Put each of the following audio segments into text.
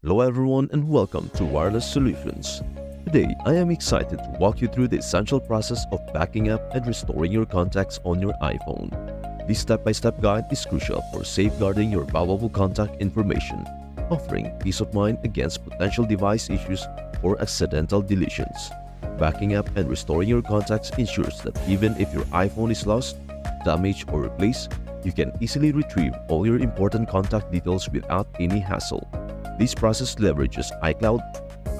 Hello everyone and welcome to Wireless Solutions. Today, I am excited to walk you through the essential process of backing up and restoring your contacts on your iPhone. This step-by-step guide is crucial for safeguarding your valuable contact information, offering peace of mind against potential device issues or accidental deletions. Backing up and restoring your contacts ensures that even if your iPhone is lost, damaged, or replaced, you can easily retrieve all your important contact details without any hassle. This process leverages iCloud,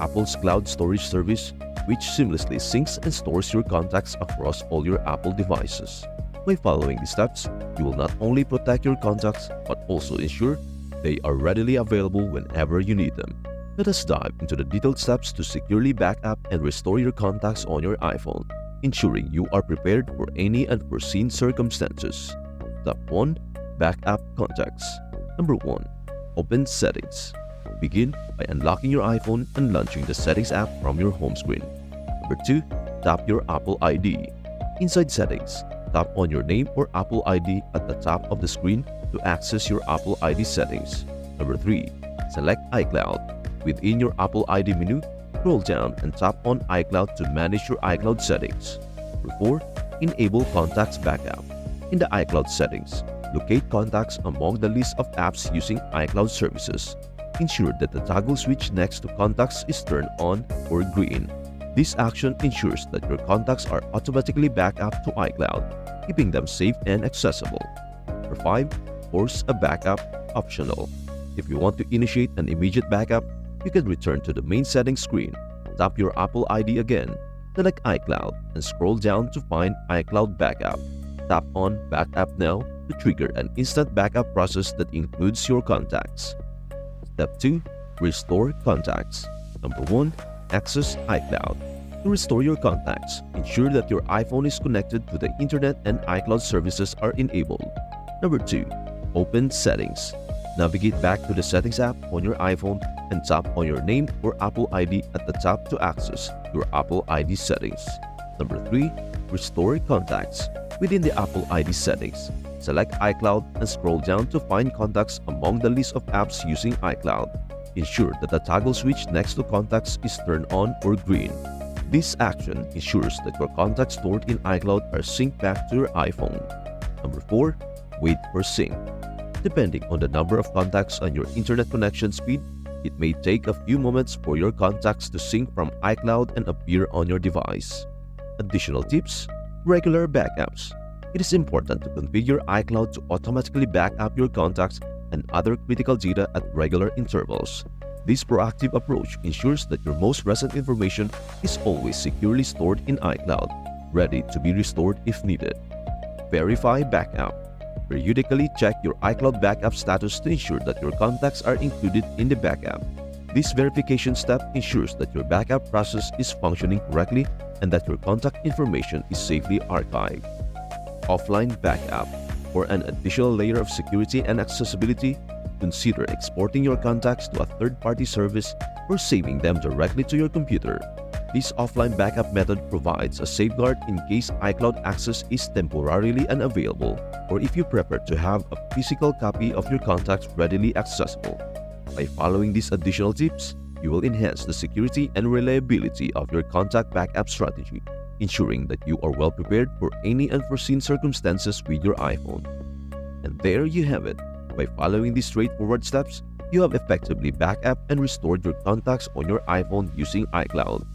Apple's cloud storage service, which seamlessly syncs and stores your contacts across all your Apple devices. By following these steps, you will not only protect your contacts but also ensure they are readily available whenever you need them. Let us dive into the detailed steps to securely back up and restore your contacts on your iPhone, ensuring you are prepared for any unforeseen circumstances. Step 1. Backup contacts. Number 1. Open Settings. Begin by unlocking your iPhone and launching the Settings app from your home screen. Number 2. Tap your Apple ID. Inside Settings, tap on your name or Apple ID at the top of the screen to access your Apple ID settings. Number 3. Select iCloud. Within your Apple ID menu, scroll down and tap on iCloud to manage your iCloud settings. Number 4. Enable Contacts Backup. In the iCloud settings, locate contacts among the list of apps using iCloud services. Ensure that the toggle switch next to contacts is turned on or green. This action ensures that your contacts are automatically backed up to iCloud, keeping them safe and accessible. Number 5. Force a backup optional. If you want to initiate an immediate backup, you can return to the main settings screen, tap your Apple ID again, select iCloud, and scroll down to find iCloud Backup. Tap on Backup Now to trigger an instant backup process that includes your contacts. Step 2. Restore Contacts. Number 1. Access iCloud. To restore your contacts, ensure that your iPhone is connected to the internet and iCloud services are enabled. Number 2. Open Settings. Navigate back to the Settings app on your iPhone and tap on your name or Apple ID at the top to access your Apple ID settings. Number 3. Restore Contacts. Within the Apple ID settings, select iCloud and scroll down to find contacts among the list of apps using iCloud. Ensure that the toggle switch next to contacts is turned on or green. This action ensures that your contacts stored in iCloud are synced back to your iPhone. Number 4. Wait for sync. Depending on the number of contacts and your internet connection speed, it may take a few moments for your contacts to sync from iCloud and appear on your device. Additional tips: regular backups. It is important to configure iCloud to automatically back up your contacts and other critical data at regular intervals. This proactive approach ensures that your most recent information is always securely stored in iCloud, ready to be restored if needed. Verify backup. Periodically check your iCloud backup status to ensure that your contacts are included in the backup. This verification step ensures that your backup process is functioning correctly and that your contact information is safely archived. Offline backup. For an additional layer of security and accessibility, consider exporting your contacts to a third-party service or saving them directly to your computer. This offline backup method provides a safeguard in case iCloud access is temporarily unavailable or if you prefer to have a physical copy of your contacts readily accessible. By following these additional tips, you will enhance the security and reliability of your contact backup strategy, ensuring that you are well prepared for any unforeseen circumstances with your iPhone. And there you have it. By following these straightforward steps, you have effectively backed up and restored your contacts on your iPhone using iCloud.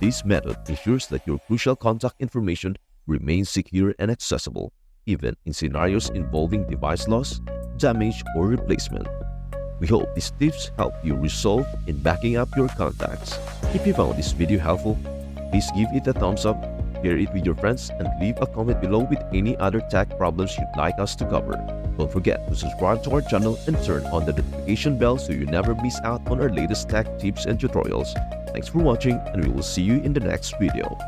This method ensures that your crucial contact information remains secure and accessible, even in scenarios involving device loss, damage, or replacement. We hope these tips help you resolve in backing up your contacts. If you found this video helpful, please give it a thumbs up, share it with your friends, and leave a comment below with any other tech problems you'd like us to cover. Don't forget to subscribe to our channel and turn on the notification bell so you never miss out on our latest tech tips and tutorials. Thanks for watching, and we will see you in the next video.